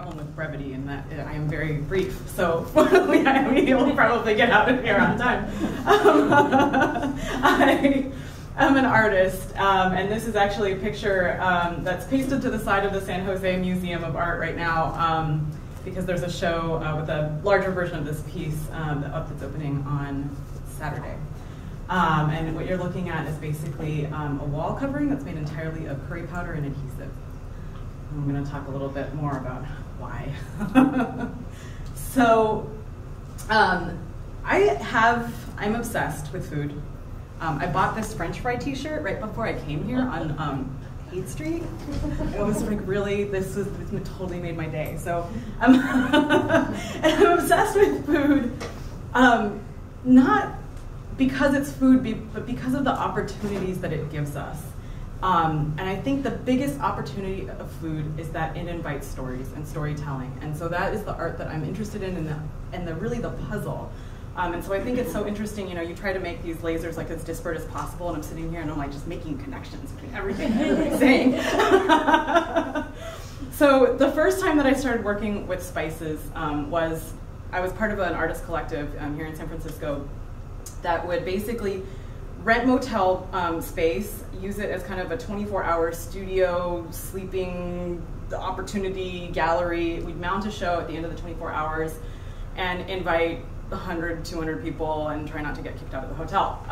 Problem with brevity in that I am very brief, so you'll probably get out of here on time. I am an artist, and this is actually a picture that's pasted to the side of the San Jose Museum of Art right now, because there's a show with a larger version of this piece that's opening on Saturday. And what you're looking at is basically a wall covering that's made entirely of curry powder and adhesive. I'm going to talk a little bit more about why. So, I'm obsessed with food. I bought this French fry t-shirt right before I came here on 8th Street. It was like really, this totally made my day. So, and I'm obsessed with food, not because it's food, but because of the opportunities that it gives us. And I think the biggest opportunity of food is that it invites stories and storytelling. And so that is the art that I'm interested in and really the puzzle. And so I think it's so interesting, you try to make these lasers like as disparate as possible, and I'm sitting here and I'm like just making connections between everything everybody's saying. So the first time that I started working with spices was I was part of an artist collective here in San Francisco that would basically rent motel space, use it as kind of a 24-hour studio, sleeping opportunity gallery. We'd mount a show at the end of the 24 hours and invite 100, 200 people and try not to get kicked out of the hotel.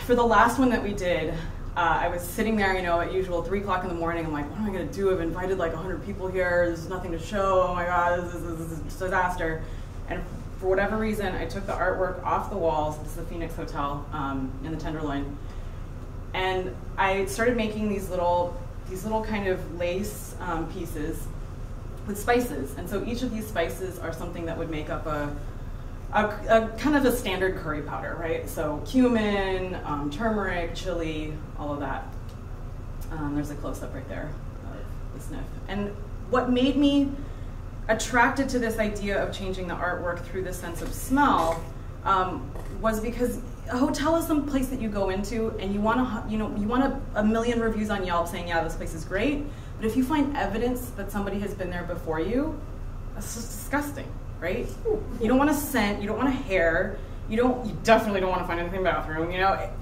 For the last one that we did, I was sitting there, at usual 3 o'clock in the morning. I'm like, what am I going to do? I've invited like 100 people here. There's nothing to show. Oh my God, this is a disaster. And for whatever reason, I took the artwork off the walls. This is the Phoenix Hotel in the Tenderloin, and I started making these little kind of lace pieces with spices. And so each of these spices are something that would make up a kind of a standard curry powder, right? So cumin, turmeric, chili, all of that. There's a close-up right there of the sniff. And what made me attracted to this idea of changing the artwork through the sense of smell was because a hotel is some place that you go into and you want a million reviews on Yelp saying, yeah, this place is great, but if you find evidence that somebody has been there before you, that's just disgusting, right? You don't want a scent, you don't want a hair, you definitely don't want to find anything in the bathroom,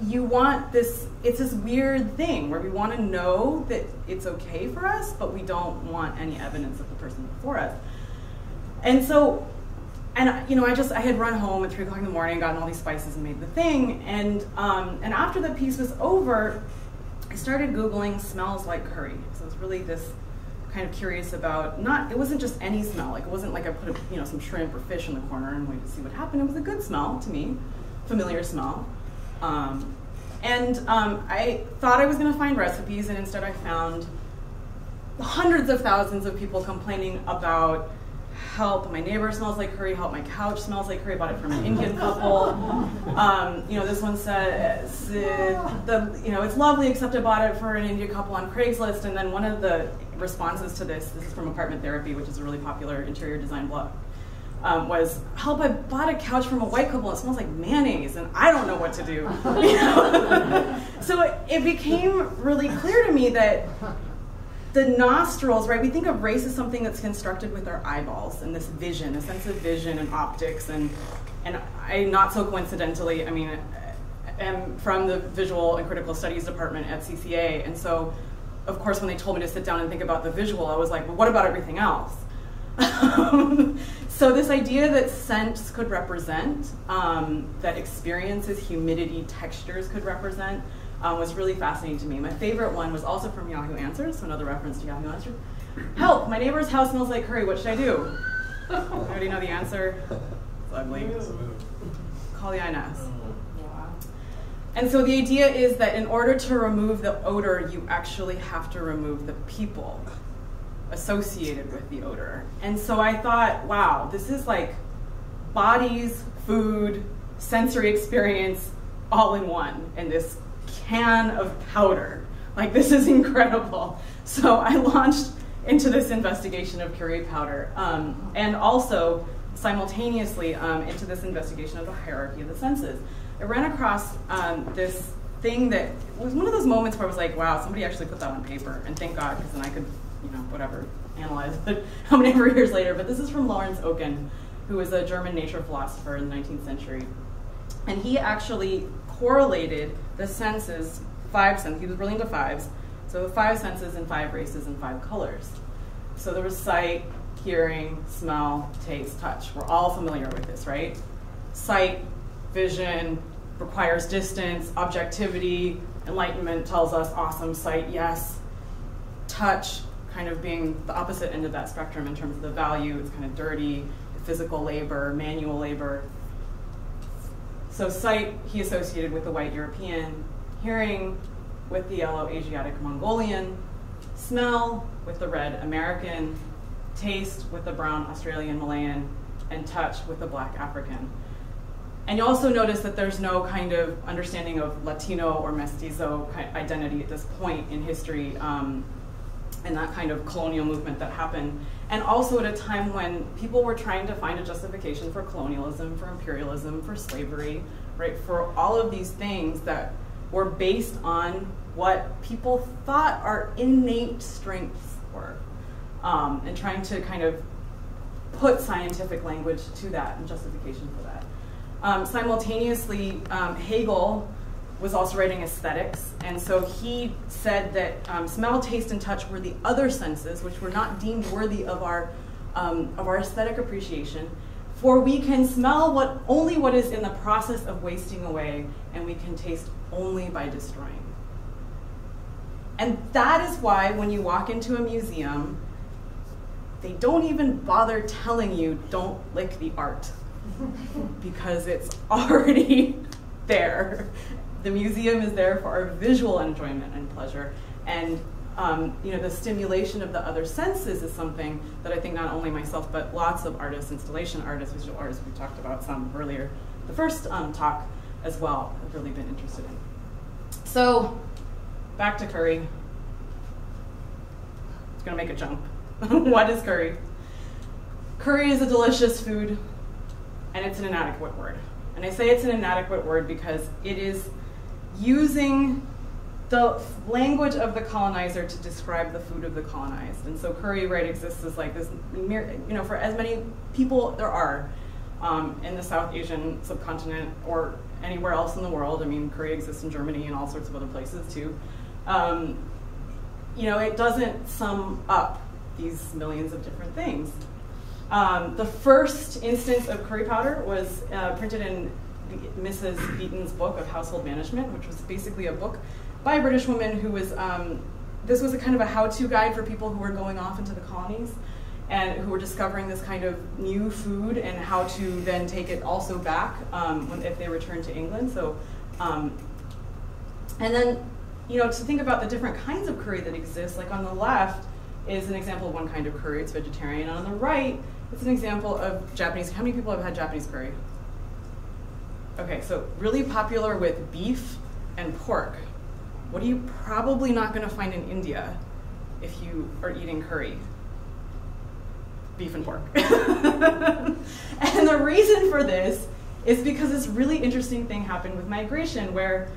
you want this, it's this weird thing where we want to know that it's okay for us, but we don't want any evidence of the person before us. And so, I had run home at 3 o'clock in the morning, gotten all these spices and made the thing, and after the piece was over, I started Googling smells like curry. So I was really this kind of curious about, it wasn't just any smell, like it wasn't like I put some shrimp or fish in the corner and waited to see what happened. It was a good smell to me, familiar smell. I thought I was gonna find recipes, and instead I found hundreds of thousands of people complaining about, help, my neighbor smells like curry, help, my couch smells like curry. I bought it from an Indian couple. This one says, it's lovely, except I bought it for an Indian couple on Craigslist. And then one of the responses to this is from Apartment Therapy, which is a really popular interior design blog, was, help, I bought a couch from a white couple and it smells like mayonnaise and I don't know what to do. So it became really clear to me that the nostrils, right? We think of race as something that's constructed with our eyeballs and this vision, a sense of vision and optics. And I, not so coincidentally, am from the Visual and Critical Studies department at CCA. And so, of course, when they told me to sit down and think about the visual, I was like, well, what about everything else? So this idea that scents could represent, that experiences, humidity, textures could represent, was really fascinating to me. My favorite one was also from Yahoo Answers, so another reference to Yahoo Answers. Help, my neighbor's house smells like curry, what should I do? I already know the answer. It's ugly. Call the INS. And so the idea is that in order to remove the odor, you actually have to remove the people associated with the odor. And so I thought, wow, this is like bodies, food, sensory experience, all in one in this can of powder. Like, this is incredible. So I launched into this investigation of curry powder, and also simultaneously into this investigation of the hierarchy of the senses. I ran across this thing that was one of those moments where I was like, wow, somebody actually put that on paper, and thank God, because then I could, whatever, analyze it how many ever years later, but this is from Lawrence Oken, who was a German nature philosopher in the 19th century. And he actually correlated the senses, 5 senses, he was really into 5s, so 5 senses in 5 races and 5 colors. So there was sight, hearing, smell, taste, touch. We're all familiar with this, right? Sight, vision, requires distance, objectivity, enlightenment tells us awesome, sight, yes. Touch, kind of being the opposite end of that spectrum in terms of the value, it's kind of dirty, physical labor, manual labor. So sight, he associated with the white European, hearing with the yellow Asiatic Mongolian, smell with the red American, taste with the brown Australian Malayan, and touch with the black African. And you also notice that there's no kind of understanding of Latino or mestizo identity at this point in history, and that kind of colonial movement that happened. And also at a time when people were trying to find a justification for colonialism, for imperialism, for slavery, right? For all of these things that were based on what people thought our innate strengths were, and trying to kind of put scientific language to that and justification for that. Simultaneously, Hegel was also writing aesthetics, and so he said that smell, taste, and touch were the other senses, which were not deemed worthy of our aesthetic appreciation. For we can smell only what is in the process of wasting away, and we can taste only by destroying. And that is why when you walk into a museum, they don't even bother telling you, don't lick the art, because it's already there. The museum is there for our visual enjoyment and pleasure. And the stimulation of the other senses is something that I think not only myself, but lots of artists, installation artists, visual artists, we talked about some earlier, the first talk as well, have really been interested in. So, back to curry. It's gonna make a jump. What is curry? Curry is a delicious food, and it's an inadequate word. And I say it's an inadequate word because it is using the language of the colonizer to describe the food of the colonized. And so curry, right, exists as like this, for as many people there are in the South Asian subcontinent or anywhere else in the world. I mean, curry exists in Germany and all sorts of other places too. It doesn't sum up these millions of different things. The first instance of curry powder was printed in Mrs. Beaton's book of Household Management, which was basically a book by a British woman who was, this was a kind of a how-to guide for people who were going off into the colonies and who were discovering this kind of new food and how to then take it also back if they returned to England. So, and then, to think about the different kinds of curry that exist, like on the left is an example of one kind of curry, it's vegetarian, and on the right, it's an example of Japanese. How many people have had Japanese curry? Okay, so really popular with beef and pork. What are you probably not going to find in India if you are eating curry? Beef and pork. And the reason for this is because this really interesting thing happened with migration, where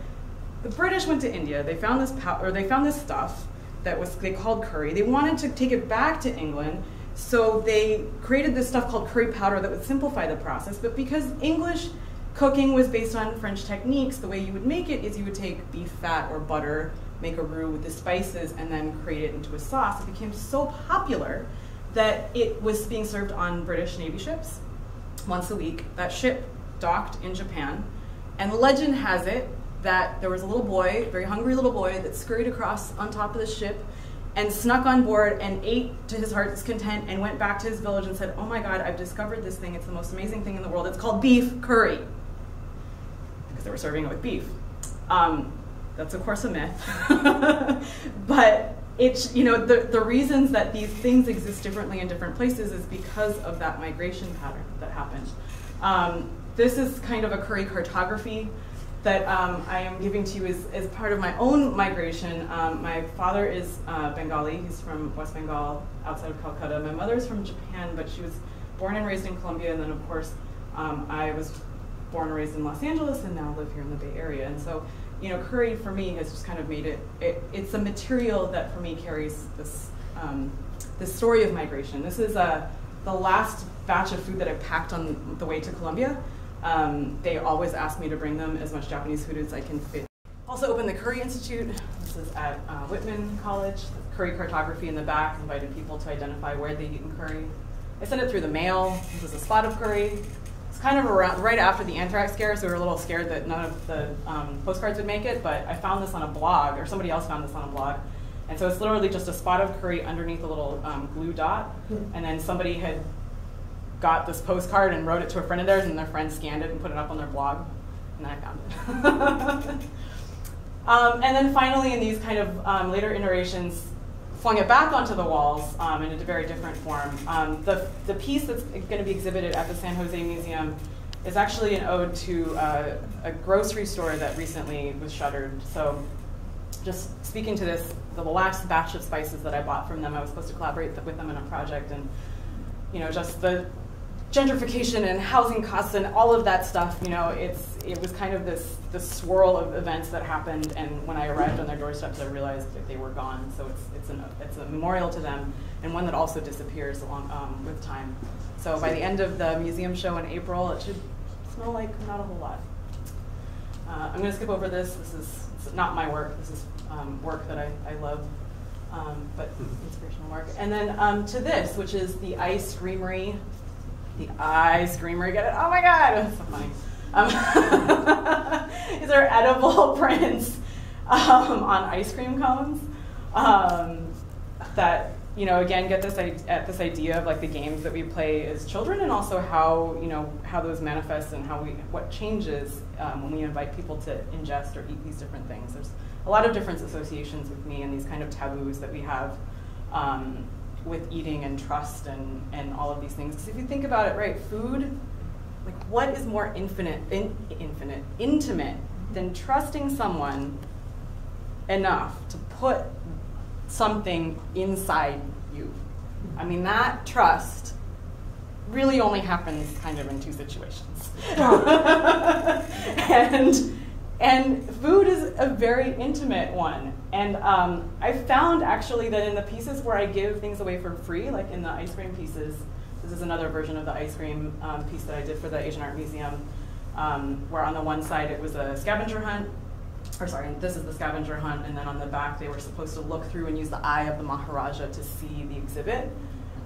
the British went to India. They found this this stuff that they called curry. They wanted to take it back to England, so they created this stuff called curry powder that would simplify the process. But because English cooking was based on French techniques, the way you would make it is you would take beef fat or butter, make a roux with the spices, and then create it into a sauce. It became so popular that it was being served on British Navy ships once a week. That ship docked in Japan, and the legend has it that there was a little boy, a very hungry little boy, that scurried across on top of the ship and snuck on board and ate to his heart's content and went back to his village and said, "Oh my God, I've discovered this thing. It's the most amazing thing in the world. It's called beef curry." Because they were serving it with beef. That's of course a myth. But it's, the reasons that these things exist differently in different places is because of that migration pattern that happened. This is kind of a curry cartography that I am giving to you as part of my own migration. My father is Bengali. He's from West Bengal, outside of Calcutta. My mother is from Japan, but she was born and raised in Colombia. And then, of course, I was born and raised in Los Angeles and now live here in the Bay Area. And so, curry for me has just kind of made it's a material that for me carries this this story of migration. This is the last batch of food that I packed on the way to Colombia. They always ask me to bring them as much Japanese food as I can fit. Also opened the Curry Institute. This is at Whitman College. Curry cartography in the back, invited people to identify where they'd eaten curry. I sent it through the mail. This is a spot of curry. It's kind of around, right after the anthrax scare, so we were a little scared that none of the postcards would make it, but I found this on a blog, or somebody else found this on a blog. And so it's literally just a spot of curry underneath a little glue dot, and then somebody had got this postcard and wrote it to a friend of theirs, and their friend scanned it and put it up on their blog, and then I found it. And then finally, in these kind of later iterations, flung it back onto the walls in a very different form. The piece that's going to be exhibited at the San Jose Museum is actually an ode to a grocery store that recently was shuttered. So just speaking to this, the last batch of spices that I bought from them, I was supposed to collaborate with them in a project, and just the gentrification and housing costs and all of that stuff, it was kind of this swirl of events that happened, and when I arrived on their doorsteps, I realized that they were gone. So it's a memorial to them, and one that also disappears along with time. So by the end of the museum show in April, it should smell like not a whole lot. I'm going to skip over this. This is not my work. This is work that I love, but inspirational work. And then to this, which is the Ice Creamery. The Ice Creamery, get it? Oh my God, that's so funny. These are edible prints on ice cream cones that, again, get at this idea of like the games that we play as children, and also how those manifest and what changes when we invite people to ingest or eat these different things. There's a lot of different associations with me and these kind of taboos that we have with eating and trust and all of these things. Because if you think about it, right, food, like what is more intimate than trusting someone enough to put something inside you? I mean, that trust really only happens kind of in two situations. And food is a very intimate one. And I found actually that in the pieces where I give things away for free, like in the ice cream pieces, this is another version of the ice cream piece that I did for the Asian Art Museum, where on the one side it was a scavenger hunt, or sorry, this is the scavenger hunt, and then on the back they were supposed to look through and use the eye of the Maharaja to see the exhibit.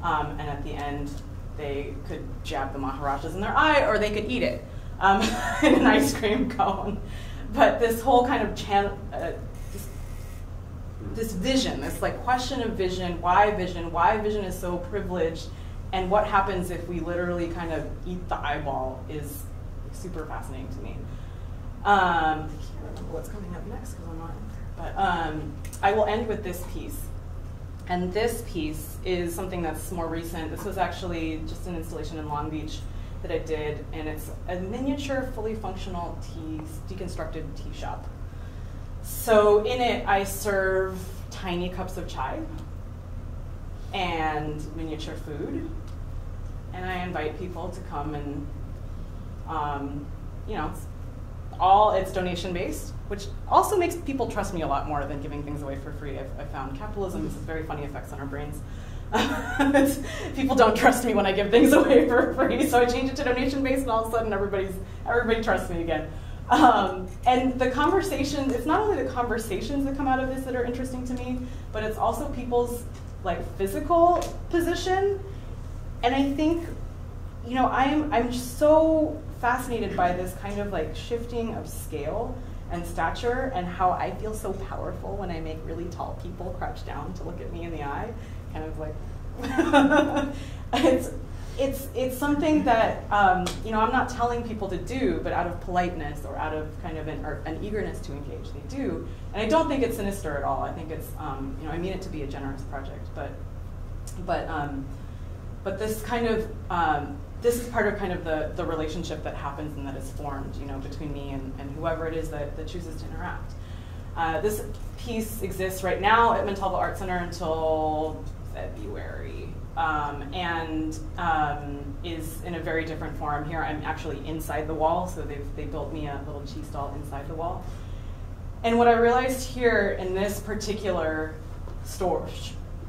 And at the end, they could jab the Maharajas in their eye, or they could eat it in an ice cream cone. But this whole kind of this vision, this like question of vision, why vision is so privileged, and what happens if we literally kind of eat the eyeball is super fascinating to me. I can't remember what's coming up next because I'm not in there. But I will end with this piece. And this piece is something that's more recent. This was actually just an installation in Long Beach that I did, and it's a miniature, fully functional deconstructed tea shop. So in it, I serve tiny cups of chai and miniature food, and I invite people to come and, it's donation based, which also makes people trust me a lot more than giving things away for free. I found capitalism has very funny effects on our brains. People don't trust me when I give things away for free, so I change it to donation based, and all of a sudden everybody trusts me again. And the conversations, it's not only the conversations that come out of this that are interesting to me, but it's also people's like physical position. And I think, I'm just so fascinated by this kind of like shifting of scale and stature, and how I feel so powerful when I make really tall people crouch down to look at me in the eye. Kind of like, it's something that I'm not telling people to do, but out of politeness or out of kind of an eagerness to engage, they do. And I don't think it's sinister at all. I think it's I mean it to be a generous project, but this kind of this is part of kind of the relationship that happens and that is formed, between me and whoever it is that chooses to interact. This piece exists right now at Montalvo Art Center until February, and is in a very different form. Here I'm actually inside the wall, so they built me a little cheese stall inside the wall. And what I realized here in this particular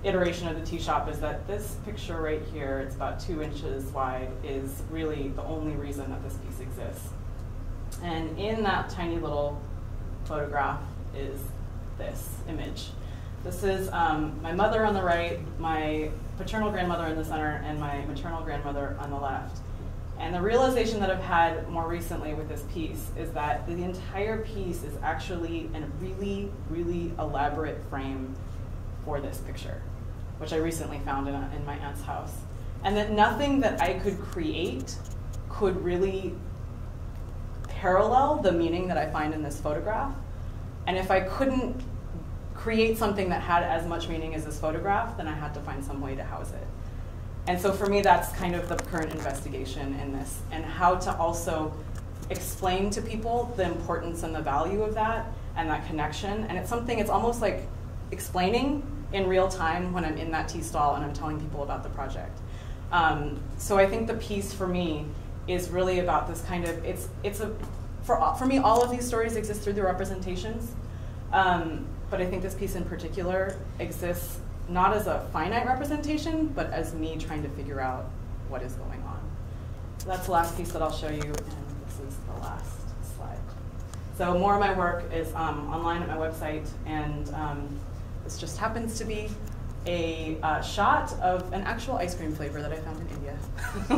iteration of the tea shop is that this picture right here, it's about 2 inches wide, is really the only reason that this piece exists. And in that tiny little photograph is this image. This is my mother on the right, my paternal grandmother in the center, and my maternal grandmother on the left. And the realization that I've had more recently with this piece is that the entire piece is actually a really, really elaborate frame for this picture, which I recently found in my aunt's house. And that nothing that I could create could really parallel the meaning that I find in this photograph. And if I couldn't create something that had as much meaning as this photograph, then I had to find some way to house it. And so for me, that's kind of the current investigation in this, and how to also explain to people the importance and the value of that and that connection. And it's something, it's almost like explaining in real time when I'm in that tea stall and I'm telling people about the project. So I think the piece for me is really about this kind of, for me, all of these stories exist through the representations. But I think this piece in particular exists not as a finite representation, but as me trying to figure out what is going on. So that's the last piece that I'll show you, and this is the last slide. So more of my work is online at my website, and this just happens to be a shot of an actual ice cream flavor that I found in India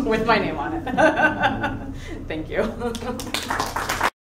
with my name on it. Thank you.